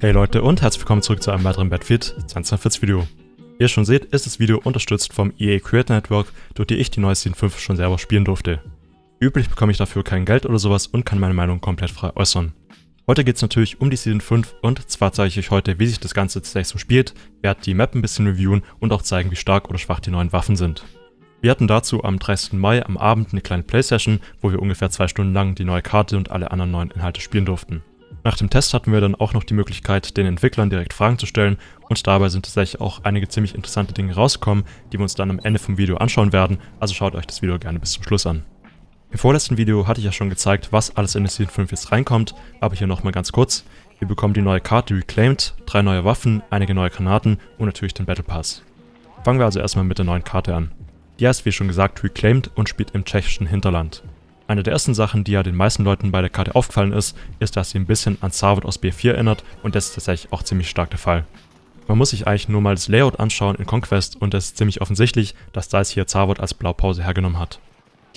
Hey Leute und herzlich willkommen zurück zu einem weiteren Battlefield 2042 Video. Wie ihr schon seht, ist das Video unterstützt vom EA Creator Network, durch die ich die neue Season 5 schon selber spielen durfte. Üblich bekomme ich dafür kein Geld oder sowas und kann meine Meinung komplett frei äußern. Heute geht es natürlich um die Season 5 und zwar zeige ich euch heute, wie sich das Ganze tatsächlich so spielt, werde die Map ein bisschen reviewen und auch zeigen, wie stark oder schwach die neuen Waffen sind. Wir hatten dazu am 30. Mai am Abend eine kleine Playsession, wo wir ungefähr 2 Stunden lang die neue Karte und alle anderen neuen Inhalte spielen durften. Nach dem Test hatten wir dann auch noch die Möglichkeit, den Entwicklern direkt Fragen zu stellen und dabei sind tatsächlich auch einige ziemlich interessante Dinge rausgekommen, die wir uns dann am Ende vom Video anschauen werden, also schaut euch das Video gerne bis zum Schluss an. Im vorletzten Video hatte ich ja schon gezeigt, was alles in die Season 5 jetzt reinkommt, aber hier nochmal ganz kurz. Wir bekommen die neue Karte Reclaimed, 3 neue Waffen, einige neue Granaten und natürlich den Battle Pass. Fangen wir also erstmal mit der neuen Karte an. Die heißt wie schon gesagt Reclaimed und spielt im tschechischen Hinterland. Eine der ersten Sachen, die ja den meisten Leuten bei der Karte aufgefallen ist, dass sie ein bisschen an Zavod aus BF4 erinnert und das ist tatsächlich auch ziemlich stark der Fall. Man muss sich eigentlich nur mal das Layout anschauen in Conquest und es ist ziemlich offensichtlich, dass DICE hier Zavod als Blaupause hergenommen hat.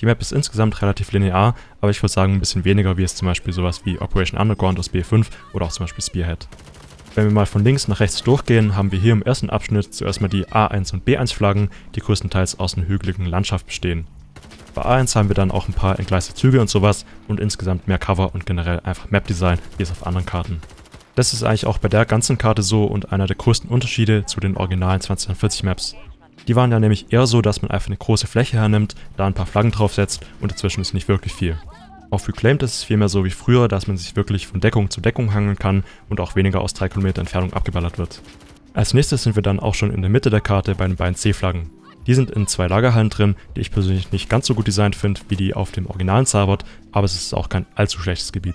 Die Map ist insgesamt relativ linear, aber ich würde sagen ein bisschen weniger wie es zum Beispiel sowas wie Operation Underground aus BF5 oder auch zum Beispiel Spearhead. Wenn wir mal von links nach rechts durchgehen, haben wir hier im ersten Abschnitt zuerst mal die A1 und B1 Flaggen, die größtenteils aus einer hügeligen Landschaft bestehen. Bei A1 haben wir dann auch ein paar entgleiste Züge und sowas und insgesamt mehr Cover und generell einfach Map-Design, wie es auf anderen Karten. Das ist eigentlich auch bei der ganzen Karte so und einer der größten Unterschiede zu den originalen 2040 Maps. Die waren ja nämlich eher so, dass man einfach eine große Fläche hernimmt, da ein paar Flaggen draufsetzt und dazwischen ist nicht wirklich viel. Auf Reclaimed ist es vielmehr so wie früher, dass man sich wirklich von Deckung zu Deckung hangeln kann und auch weniger aus 3 Kilometer Entfernung abgeballert wird. Als nächstes sind wir dann auch schon in der Mitte der Karte bei den beiden C-Flaggen. Die sind in 2 Lagerhallen drin, die ich persönlich nicht ganz so gut designt finde wie die auf dem originalen Zavod, aber es ist auch kein allzu schlechtes Gebiet.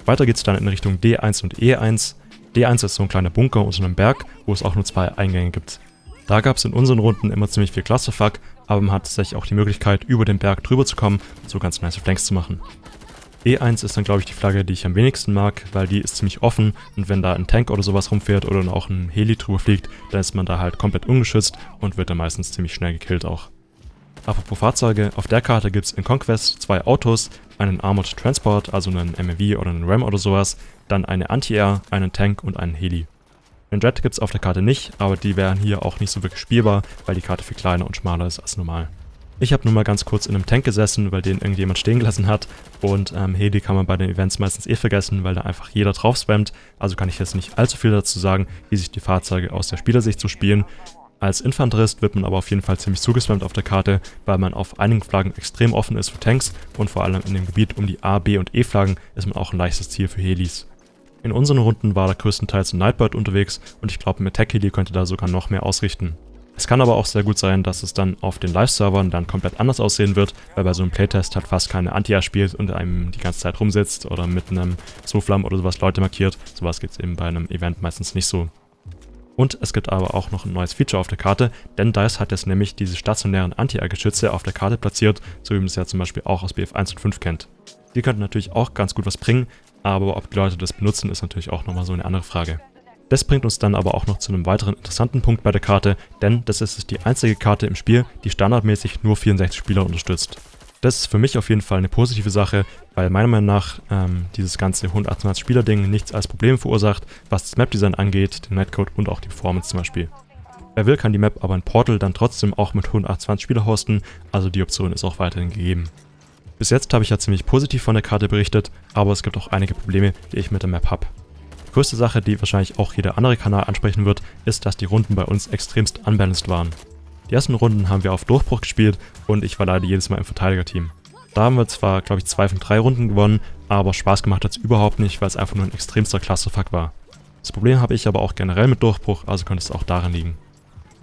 Weiter geht es dann in Richtung D1 und E1. D1 ist so ein kleiner Bunker unter einem Berg, wo es auch nur 2 Eingänge gibt. Da gab es in unseren Runden immer ziemlich viel Clusterfuck, aber man hat tatsächlich auch die Möglichkeit, über den Berg drüber zu kommen und so ganz nice Flanks zu machen. E1 ist dann glaube ich die Flagge, die ich am wenigsten mag, weil die ist ziemlich offen und wenn da ein Tank oder sowas rumfährt oder dann auch ein Heli drüber fliegt, dann ist man da halt komplett ungeschützt und wird dann meistens ziemlich schnell gekillt auch. Apropos Fahrzeuge, auf der Karte gibt es in Conquest 2 Autos, einen Armored Transport, also einen MAV oder einen Ram oder sowas, dann eine Anti-Air, einen Tank und einen Heli. Den Jet gibt es auf der Karte nicht, aber die wären hier auch nicht so wirklich spielbar, weil die Karte viel kleiner und schmaler ist als normal. Ich habe nur mal ganz kurz in einem Tank gesessen, weil den irgendjemand stehen gelassen hat und Heli kann man bei den Events meistens vergessen, weil da einfach jeder drauf spammt, also kann ich jetzt nicht allzu viel dazu sagen, wie sich die Fahrzeuge aus der Spielersicht so spielen. Als Infanterist wird man aber auf jeden Fall ziemlich zugespammt auf der Karte, weil man auf einigen Flaggen extrem offen ist für Tanks und vor allem in dem Gebiet um die A, B und E Flaggen ist man auch ein leichtes Ziel für Helis. In unseren Runden war da größtenteils ein Nightbird unterwegs und ich glaube mit Tech Heli könnte da sogar noch mehr ausrichten. Es kann aber auch sehr gut sein, dass es dann auf den Live-Servern dann komplett anders aussehen wird, weil bei so einem Playtest halt fast keine Anti-Air spielt und einem die ganze Zeit rumsitzt oder mit einem Soflam oder sowas Leute markiert. Sowas gibt es eben bei einem Event meistens nicht so. Und es gibt aber auch noch ein neues Feature auf der Karte, denn DICE hat jetzt nämlich diese stationären Anti-Air-Geschütze auf der Karte platziert, so wie man es ja zum Beispiel auch aus BF1 und 5 kennt. Die könnten natürlich auch ganz gut was bringen, aber ob die Leute das benutzen, ist natürlich auch nochmal so eine andere Frage. Das bringt uns dann aber auch noch zu einem weiteren interessanten Punkt bei der Karte, denn das ist die einzige Karte im Spiel, die standardmäßig nur 64 Spieler unterstützt. Das ist für mich auf jeden Fall eine positive Sache, weil meiner Meinung nach dieses ganze 128 Spieler Ding nichts als Problem verursacht, was das Map-Design angeht, den Netcode und auch die Performance zum Beispiel. Wer will, kann die Map aber in Portal dann trotzdem auch mit 128 Spieler hosten, also die Option ist auch weiterhin gegeben. Bis jetzt habe ich ja ziemlich positiv von der Karte berichtet, aber es gibt auch einige Probleme, die ich mit der Map habe. Die größte Sache, die wahrscheinlich auch jeder andere Kanal ansprechen wird, ist, dass die Runden bei uns extremst unbalanced waren. Die ersten Runden haben wir auf Durchbruch gespielt und ich war leider jedes Mal im Verteidigerteam. Da haben wir zwar, glaube ich, 2 von 3 Runden gewonnen, aber Spaß gemacht hat es überhaupt nicht, weil es einfach nur ein extremster Clusterfuck war. Das Problem habe ich aber auch generell mit Durchbruch, also könnte es auch daran liegen.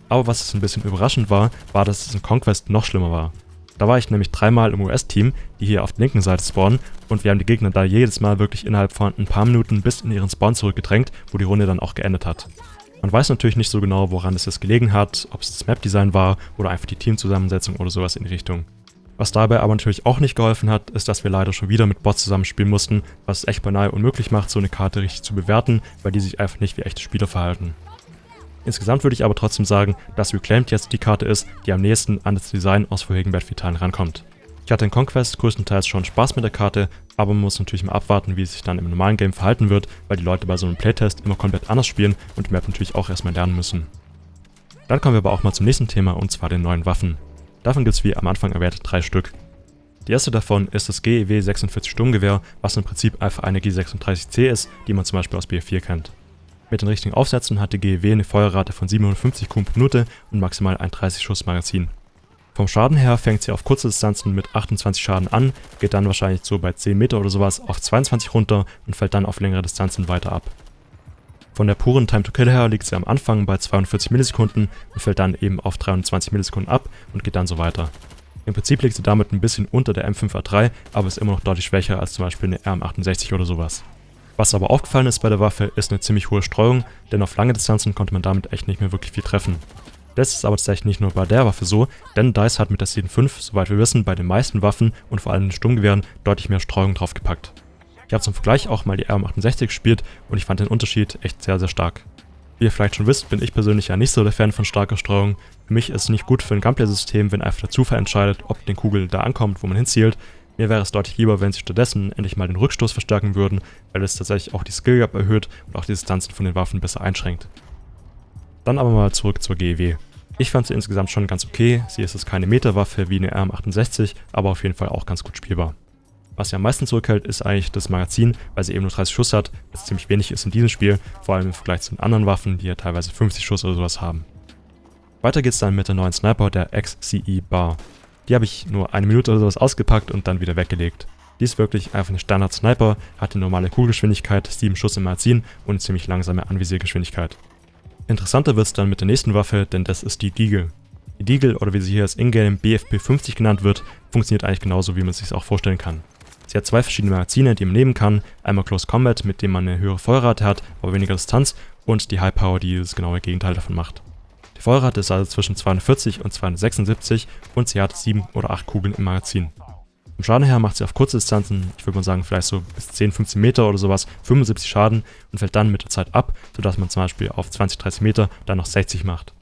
Aber was es ein bisschen überraschend war, dass es in Conquest noch schlimmer war. Da war ich nämlich 3-mal im US-Team, die hier auf der linken Seite spawnen und wir haben die Gegner da jedes Mal wirklich innerhalb von ein paar Minuten bis in ihren Spawn zurückgedrängt, wo die Runde dann auch geendet hat. Man weiß natürlich nicht so genau, woran es jetzt gelegen hat, ob es das Map-Design war oder einfach die Teamzusammensetzung oder sowas in die Richtung. Was dabei aber natürlich auch nicht geholfen hat, ist, dass wir leider schon wieder mit Bots zusammenspielen mussten, was es echt beinahe unmöglich macht, so eine Karte richtig zu bewerten, weil die sich einfach nicht wie echte Spieler verhalten. Insgesamt würde ich aber trotzdem sagen, dass Reclaimed jetzt die Karte ist, die am nächsten an das Design aus vorherigen Battlefield-Teilen rankommt. Ich hatte in Conquest größtenteils schon Spaß mit der Karte, aber man muss natürlich mal abwarten, wie es sich dann im normalen Game verhalten wird, weil die Leute bei so einem Playtest immer komplett anders spielen und die Map natürlich auch erstmal lernen müssen. Dann kommen wir aber auch mal zum nächsten Thema, und zwar den neuen Waffen. Davon gibt es wie am Anfang erwähnt 3 Stück. Die erste davon ist das GEW 46 Sturmgewehr, was im Prinzip einfach eine G36C ist, die man zum Beispiel aus BF4 kennt. Mit den richtigen Aufsätzen hat die GEW eine Feuerrate von 750 Kugeln pro Minute und maximal ein 30-Schuss-Magazin. Vom Schaden her fängt sie auf kurze Distanzen mit 28 Schaden an, geht dann wahrscheinlich so bei 10 Meter oder sowas auf 22 runter und fällt dann auf längere Distanzen weiter ab. Von der puren Time to Kill her liegt sie am Anfang bei 42 Millisekunden und fällt dann eben auf 23 Millisekunden ab und geht dann so weiter. Im Prinzip liegt sie damit ein bisschen unter der M5A3, aber ist immer noch deutlich schwächer als zum Beispiel eine RM68 oder sowas. Was aber aufgefallen ist bei der Waffe, ist eine ziemlich hohe Streuung, denn auf lange Distanzen konnte man damit echt nicht mehr wirklich viel treffen. Das ist aber tatsächlich nicht nur bei der Waffe so, denn DICE hat mit der Season 5, soweit wir wissen, bei den meisten Waffen und vor allem den Sturmgewehren deutlich mehr Streuung draufgepackt. Ich habe zum Vergleich auch mal die RM68 gespielt und ich fand den Unterschied echt sehr, sehr stark. Wie ihr vielleicht schon wisst, bin ich persönlich ja nicht so der Fan von starker Streuung. Für mich ist es nicht gut für ein Gunplay-System, wenn einfach der Zufall entscheidet, ob die Kugel da ankommt, wo man hinzielt. Mir wäre es deutlich lieber, wenn sie stattdessen endlich mal den Rückstoß verstärken würden, weil es tatsächlich auch die Skill Gap erhöht und auch die Distanzen von den Waffen besser einschränkt. Dann aber mal zurück zur GEW. Ich fand sie insgesamt schon ganz okay, sie ist jetzt keine Meterwaffe wie eine RM68, aber auf jeden Fall auch ganz gut spielbar. Was sie am meisten zurückhält, ist eigentlich das Magazin, weil sie eben nur 30 Schuss hat, was ziemlich wenig ist in diesem Spiel, vor allem im Vergleich zu den anderen Waffen, die ja teilweise 50 Schuss oder sowas haben. Weiter geht's dann mit der neuen Sniper, der XCE Bar. Die habe ich nur eine Minute oder sowas ausgepackt und dann wieder weggelegt. Die ist wirklich einfach eine Standard-Sniper, hat eine normale Kugelgeschwindigkeit, 7 Schuss im Magazin und eine ziemlich langsame Anvisiergeschwindigkeit. Interessanter wird es dann mit der nächsten Waffe, denn das ist die Deagle. Die Deagle, oder wie sie hier als Ingame BFP50 genannt wird, funktioniert eigentlich genauso, wie man es sich auch vorstellen kann. Sie hat 2 verschiedene Magazine, die man nehmen kann, einmal Close Combat, mit dem man eine höhere Feuerrate hat, aber weniger Distanz, und die High Power, die das genaue Gegenteil davon macht. Die Feuerrate ist also zwischen 240 und 276 und sie hat 7 oder 8 Kugeln im Magazin. Vom Schaden her macht sie auf kurze Distanzen, ich würde mal sagen vielleicht so bis 10-15 Meter oder sowas, 75 Schaden und fällt dann mit der Zeit ab, sodass man zum Beispiel auf 20-30 Meter dann noch 60 macht.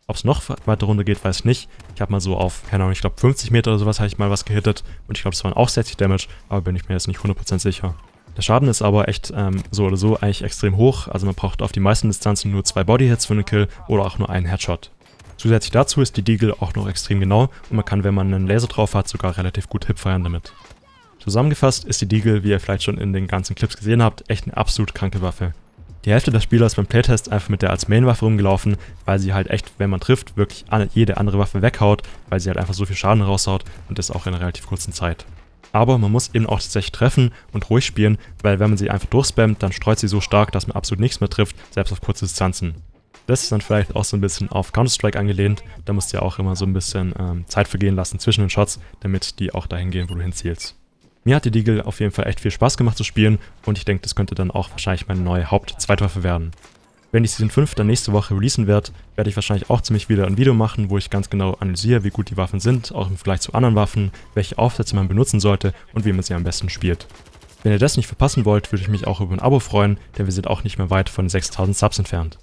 Ob es noch weiter runter geht, weiß ich nicht. Ich habe mal so auf, keine Ahnung, ich glaube 50 Meter oder sowas habe ich mal was gehittet und ich glaube das waren auch 60 Damage, aber bin ich mir jetzt nicht 100% sicher. Der Schaden ist aber echt so oder so eigentlich extrem hoch, also man braucht auf die meisten Distanzen nur 2 Bodyhits für einen Kill oder auch nur einen Headshot. Zusätzlich dazu ist die Deagle auch noch extrem genau und man kann, wenn man einen Laser drauf hat, sogar relativ gut hipfeuern damit. Zusammengefasst ist die Deagle, wie ihr vielleicht schon in den ganzen Clips gesehen habt, echt eine absolut kranke Waffe. Die Hälfte der Spieler ist beim Playtest einfach mit der als Main-Waffe rumgelaufen, weil sie halt echt, wenn man trifft, wirklich jede andere Waffe weghaut, weil sie halt einfach so viel Schaden raushaut und das auch in einer relativ kurzen Zeit. Aber man muss eben auch tatsächlich treffen und ruhig spielen, weil wenn man sie einfach durchspammt, dann streut sie so stark, dass man absolut nichts mehr trifft, selbst auf kurze Distanzen. Das ist dann vielleicht auch so ein bisschen auf Counter-Strike angelehnt, da musst du ja auch immer so ein bisschen Zeit vergehen lassen zwischen den Shots, damit die auch dahin gehen, wo du hinzielst. Mir hat die Deagle auf jeden Fall echt viel Spaß gemacht zu spielen und ich denke, das könnte dann auch wahrscheinlich meine neue Haupt-Zweitwaffe werden. Wenn ich Season 5 dann nächste Woche releasen werde, werde ich wahrscheinlich auch ziemlich wieder ein Video machen, wo ich ganz genau analysiere, wie gut die Waffen sind, auch im Vergleich zu anderen Waffen, welche Aufsätze man benutzen sollte und wie man sie am besten spielt. Wenn ihr das nicht verpassen wollt, würde ich mich auch über ein Abo freuen, denn wir sind auch nicht mehr weit von 6000 Subs entfernt.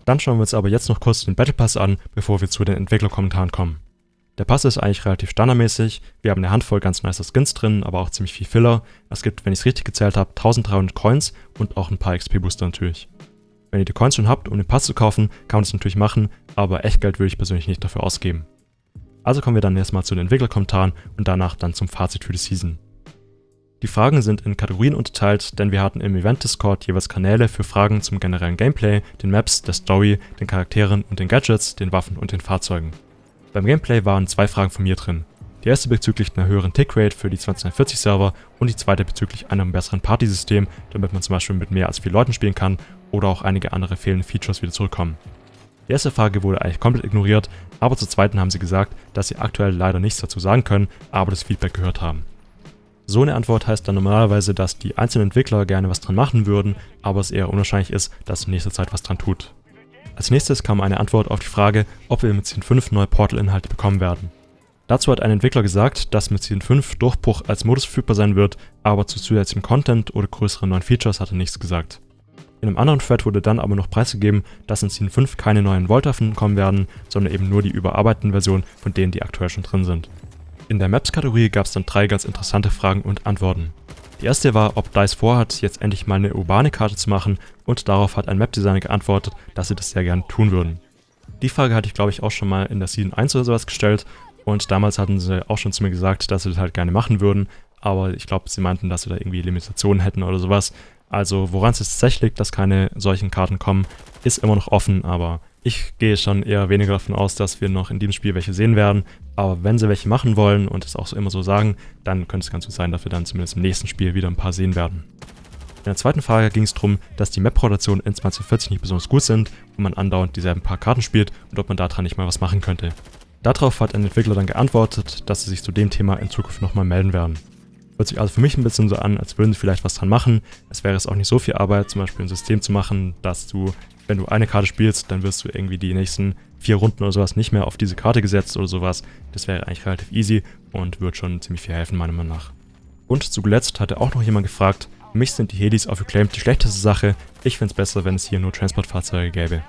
Dann schauen wir uns aber jetzt noch kurz den Battle Pass an, bevor wir zu den Entwicklerkommentaren kommen. Der Pass ist eigentlich relativ standardmäßig, wir haben eine Handvoll ganz nicer Skins drin, aber auch ziemlich viel Filler. Es gibt, wenn ich es richtig gezählt habe, 1300 Coins und auch ein paar XP-Booster natürlich. Wenn ihr die Coins schon habt, um den Pass zu kaufen, kann man das natürlich machen, aber Echtgeld würde ich persönlich nicht dafür ausgeben. Also kommen wir dann erstmal zu den Entwicklerkommentaren und danach dann zum Fazit für die Season. Die Fragen sind in Kategorien unterteilt, denn wir hatten im Event-Discord jeweils Kanäle für Fragen zum generellen Gameplay, den Maps, der Story, den Charakteren und den Gadgets, den Waffen und den Fahrzeugen. Beim Gameplay waren 2 Fragen von mir drin. Die erste bezüglich einer höheren Tickrate für die 2040 Server und die zweite bezüglich einem besseren Partysystem, damit man zum Beispiel mit mehr als 4 Leuten spielen kann oder auch einige andere fehlende Features wieder zurückkommen. Die erste Frage wurde eigentlich komplett ignoriert, aber zur zweiten haben sie gesagt, dass sie aktuell leider nichts dazu sagen können, aber das Feedback gehört haben. So eine Antwort heißt dann normalerweise, dass die einzelnen Entwickler gerne was dran machen würden, aber es eher unwahrscheinlich ist, dass in nächster Zeit was dran tut. Als nächstes kam eine Antwort auf die Frage, ob wir mit Season 5 neue Portal-Inhalte bekommen werden. Dazu hat ein Entwickler gesagt, dass mit Season 5 Durchbruch als Modus verfügbar sein wird, aber zu zusätzlichem Content oder größeren neuen Features hat er nichts gesagt. In einem anderen Thread wurde dann aber noch preisgegeben, dass in Season 5 keine neuen Volt-Waffen kommen werden, sondern eben nur die überarbeiteten Versionen von denen, die aktuell schon drin sind. In der Maps-Kategorie gab es dann 3 ganz interessante Fragen und Antworten. Die erste war, ob DICE vorhat, jetzt endlich mal eine urbane Karte zu machen, und darauf hat ein Map-Designer geantwortet, dass sie das sehr gern tun würden. Die Frage hatte ich, glaube ich, auch schon mal in der Season 1 oder sowas gestellt, und damals hatten sie auch schon zu mir gesagt, dass sie das halt gerne machen würden, aber ich glaube, sie meinten, dass sie da irgendwie Limitationen hätten oder sowas. Also woran es jetzt tatsächlich liegt, dass keine solchen Karten kommen, ist immer noch offen, aber ich gehe schon eher weniger davon aus, dass wir noch in diesem Spiel welche sehen werden. Aber wenn sie welche machen wollen und es auch so immer so sagen, dann könnte es ganz gut sein, dass wir dann zumindest im nächsten Spiel wieder ein paar sehen werden. In der zweiten Frage ging es darum, dass die Map-Rotationen in 2040 nicht besonders gut sind und man andauernd dieselben paar Karten spielt und ob man daran nicht mal was machen könnte. Darauf hat ein Entwickler dann geantwortet, dass sie sich zu dem Thema in Zukunft nochmal melden werden. Hört sich also für mich ein bisschen so an, als würden sie vielleicht was dran machen. Es wäre jetzt auch nicht so viel Arbeit, zum Beispiel ein System zu machen, dass du, wenn du eine Karte spielst, dann wirst du irgendwie die nächsten 4 Runden oder sowas nicht mehr auf diese Karte gesetzt oder sowas. Das wäre eigentlich relativ easy und wird schon ziemlich viel helfen, meiner Meinung nach. Und zu zuletzt hatte auch noch jemand gefragt, für mich sind die Helis auf Reclaimed die schlechteste Sache, ich finde es besser, wenn es hier nur Transportfahrzeuge gäbe.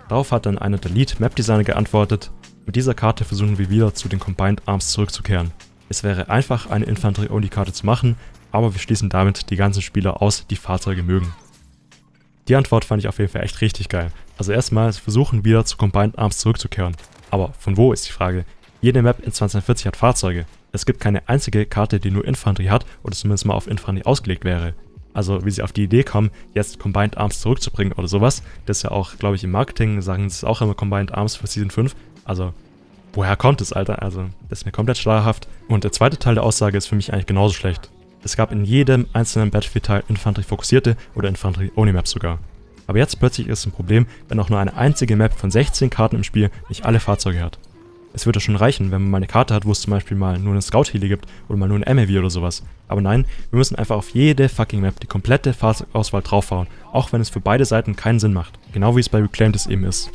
Darauf hat dann einer der Lead-Map-Designer geantwortet, mit dieser Karte versuchen wir wieder zu den Combined Arms zurückzukehren. Es wäre einfach, eine Infanterie-Only-Karte zu machen, aber wir schließen damit die ganzen Spieler aus, die Fahrzeuge mögen. Die Antwort fand ich auf jeden Fall echt richtig geil. Also erstmal versuchen wieder zu Combined Arms zurückzukehren. Aber von wo ist die Frage? Jede Map in 2040 hat Fahrzeuge. Es gibt keine einzige Karte, die nur Infanterie hat oder zumindest mal auf Infanterie ausgelegt wäre. Also wie sie auf die Idee kommen, jetzt Combined Arms zurückzubringen oder sowas, das ist ja auch, glaube ich, im Marketing sagen sie es auch immer Combined Arms für Season 5. Also woher kommt es, Alter? Also, das ist mir komplett schleierhaft. Und der zweite Teil der Aussage ist für mich eigentlich genauso schlecht. Es gab in jedem einzelnen Battlefield-Teil Infanterie-fokussierte oder Infanterie-Only-Maps sogar. Aber jetzt plötzlich ist es ein Problem, wenn auch nur eine einzige Map von 16 Karten im Spiel nicht alle Fahrzeuge hat. Es würde schon reichen, wenn man mal eine Karte hat, wo es zum Beispiel mal nur eine Scout-Heli gibt oder mal nur ein MAV oder sowas. Aber nein, wir müssen einfach auf jede fucking Map die komplette Fahrzeugauswahl draufhauen, auch wenn es für beide Seiten keinen Sinn macht. Genau wie es bei Reclaimed es eben ist.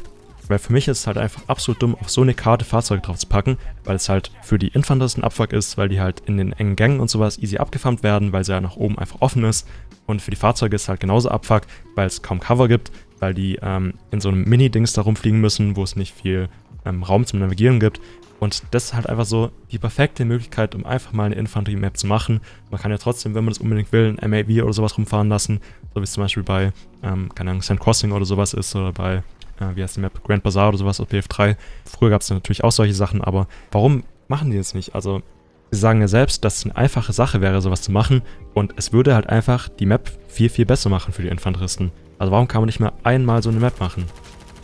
Weil für mich ist es halt einfach absolut dumm, auf so eine Karte Fahrzeuge drauf zu packen, weil es halt für die Infanteristen Abfuck ist, weil die halt in den engen Gängen und sowas easy abgefarmt werden, weil sie ja nach oben einfach offen ist. Und für die Fahrzeuge ist es halt genauso Abfuck, weil es kaum Cover gibt, weil die in so einem Mini-Dings da rumfliegen müssen, wo es nicht viel Raum zum Navigieren gibt. Und das ist halt einfach so die perfekte Möglichkeit, um einfach mal eine Infanterie-Map zu machen. Man kann ja trotzdem, wenn man das unbedingt will, ein MAV oder sowas rumfahren lassen, so wie es zum Beispiel bei, keine Ahnung, Sand Crossing oder sowas ist oder bei wie heißt die Map, Grand Bazaar oder sowas auf BF3. Früher gab es natürlich auch solche Sachen, aber warum machen die das nicht? Also, sie sagen ja selbst, dass es eine einfache Sache wäre, sowas zu machen und es würde halt einfach die Map viel, viel besser machen für die Infanteristen. Also warum kann man nicht mehr einmal so eine Map machen?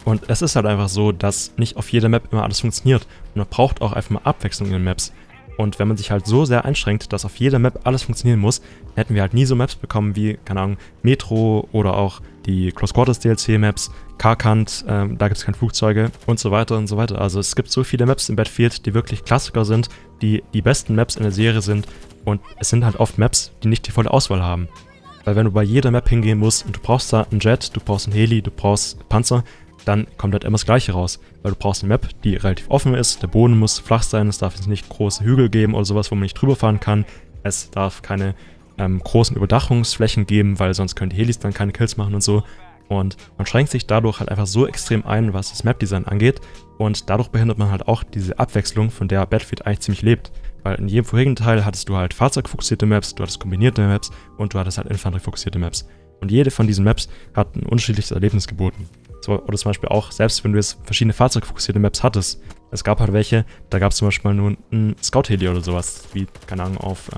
Und es ist halt einfach so, dass nicht auf jeder Map immer alles funktioniert und man braucht auch einfach mal Abwechslung in den Maps. Und wenn man sich halt so sehr einschränkt, dass auf jeder Map alles funktionieren muss, hätten wir halt nie so Maps bekommen wie, keine Ahnung, Metro oder auch die Close Quarters DLC Maps, Karkant, da gibt es keine Flugzeuge und so weiter und so weiter. Also es gibt so viele Maps im Battlefield, die wirklich Klassiker sind, die die besten Maps in der Serie sind und es sind halt oft Maps, die nicht die volle Auswahl haben. Weil wenn du bei jeder Map hingehen musst und du brauchst da einen Jet, du brauchst einen Heli, du brauchst Panzer, dann kommt halt immer das Gleiche raus. Weil du brauchst eine Map, die relativ offen ist, der Boden muss flach sein, es darf jetzt nicht große Hügel geben oder sowas, wo man nicht drüber fahren kann. Es darf keine großen Überdachungsflächen geben, weil sonst können die Helis dann keine Kills machen und so. Und man schränkt sich dadurch halt einfach so extrem ein, was das Map-Design angeht. Und dadurch behindert man halt auch diese Abwechslung, von der Battlefield eigentlich ziemlich lebt. Weil in jedem vorherigen Teil hattest du halt fahrzeugfokussierte Maps, du hattest kombinierte Maps und du hattest halt Infanteriefokussierte Maps. Und jede von diesen Maps hat ein unterschiedliches Erlebnis geboten. So, oder zum Beispiel auch, selbst wenn du jetzt verschiedene fahrzeugfokussierte Maps hattest, es gab halt welche, da gab es zum Beispiel mal nur einen Scout-Heli oder sowas, wie, keine Ahnung, auf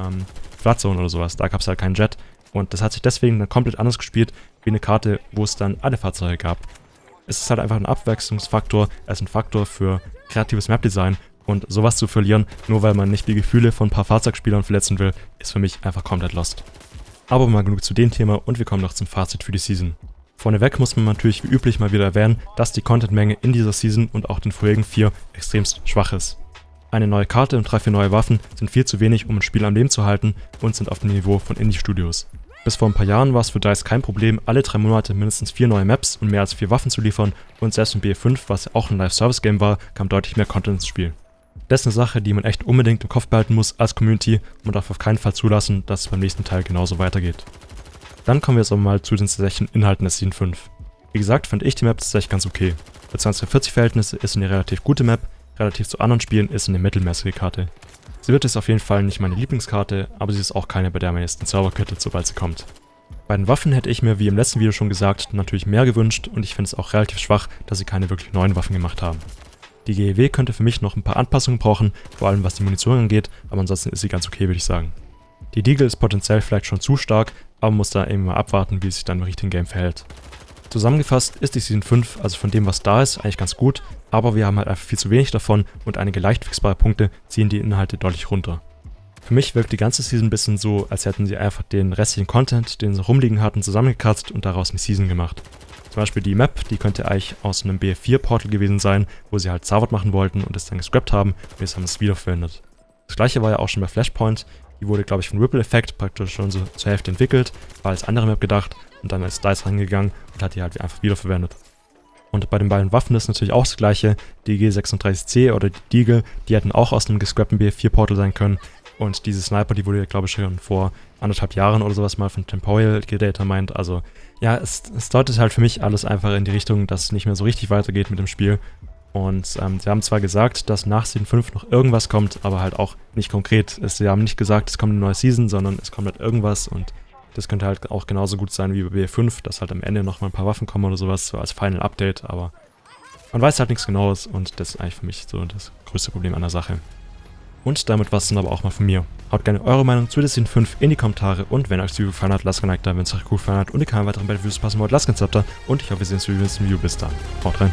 Flood-Zone oder sowas, da gab es halt keinen Jet. Und das hat sich deswegen dann komplett anders gespielt, wie eine Karte, wo es dann alle Fahrzeuge gab. Es ist halt einfach ein Abwechslungsfaktor, es ist ein Faktor für kreatives Map-Design. Und sowas zu verlieren, nur weil man nicht die Gefühle von ein paar Fahrzeugspielern verletzen will, ist für mich einfach komplett lost. Aber mal genug zu dem Thema und wir kommen noch zum Fazit für die Season. Vorneweg muss man natürlich wie üblich mal wieder erwähnen, dass die Contentmenge in dieser Season und auch den vorherigen 4 extremst schwach ist. Eine neue Karte und 3-4 neue Waffen sind viel zu wenig, um ein Spiel am Leben zu halten und sind auf dem Niveau von Indie-Studios. Bis vor ein paar Jahren war es für DICE kein Problem, alle 3 Monate mindestens 4 neue Maps und mehr als 4 Waffen zu liefern und selbst in BF5, was ja auch ein Live-Service-Game war, kam deutlich mehr Content ins Spiel. Das ist eine Sache, die man echt unbedingt im Kopf behalten muss als Community und man darf auf keinen Fall zulassen, dass es beim nächsten Teil genauso weitergeht. Dann kommen wir jetzt aber mal zu den tatsächlichen Inhalten der Season 5. Wie gesagt, fand ich die Map tatsächlich ganz okay. Für 2040-Verhältnisse ist eine relativ gute Map, relativ zu anderen Spielen ist eine mittelmäßige Karte. Sie wird jetzt auf jeden Fall nicht meine Lieblingskarte, aber sie ist auch keine, bei der man jetzt den Server quittet, sobald sie kommt. Bei den Waffen hätte ich mir, wie im letzten Video schon gesagt, natürlich mehr gewünscht und ich finde es auch relativ schwach, dass sie keine wirklich neuen Waffen gemacht haben. Die GEW könnte für mich noch ein paar Anpassungen brauchen, vor allem was die Munition angeht, aber ansonsten ist sie ganz okay, würde ich sagen. Die Deagle ist potenziell vielleicht schon zu stark, aber man muss da eben mal abwarten, wie es sich dann im richtigen Game verhält. Zusammengefasst ist die Season 5, also von dem was da ist, eigentlich ganz gut, aber wir haben halt einfach viel zu wenig davon und einige leicht fixbare Punkte ziehen die Inhalte deutlich runter. Für mich wirkt die ganze Season ein bisschen so, als hätten sie einfach den restlichen Content, den sie rumliegen hatten, zusammengekratzt und daraus eine Season gemacht. Zum Beispiel die Map, die könnte eigentlich aus einem BF4-Portal gewesen sein, wo sie halt Zavod machen wollten und es dann gescrapt haben und jetzt haben sie es wiederverwendet. Das gleiche war ja auch schon bei Flashpoint, die wurde glaube ich von Ripple Effect praktisch schon so zur Hälfte entwickelt, war als andere Map gedacht und dann ist DICE rangegangen und hat die halt einfach wiederverwendet. Und bei den beiden Waffen ist natürlich auch das gleiche, die G36C oder die Deagle, die hätten auch aus einem gescrappten BF4-Portal sein können. Und diese Sniper, die wurde ja glaube ich schon vor 1,5 Jahren oder sowas mal von Temporal gedatamined. Also ja, es deutet halt für mich alles einfach in die Richtung, dass es nicht mehr so richtig weitergeht mit dem Spiel. Und sie haben zwar gesagt, dass nach Season 5 noch irgendwas kommt, aber halt auch nicht konkret. Sie haben nicht gesagt, es kommt eine neue Season, sondern es kommt halt irgendwas und das könnte halt auch genauso gut sein wie bei BF5, dass halt am Ende nochmal ein paar Waffen kommen oder sowas, so als Final Update, aber man weiß halt nichts Genaues und das ist eigentlich für mich so das größte Problem an der Sache. Und damit war es dann aber auch mal von mir. Haut gerne eure Meinung zu der Season 5 in die Kommentare und wenn euch das Video gefallen hat, lasst ein Like da, wenn es euch cool gefallen hat und ihr keine weiteren Battle-Videos passen wollt, lasst ein Sub da und ich hoffe, wir sehen uns im nächsten Video. Bis dann. Haut rein.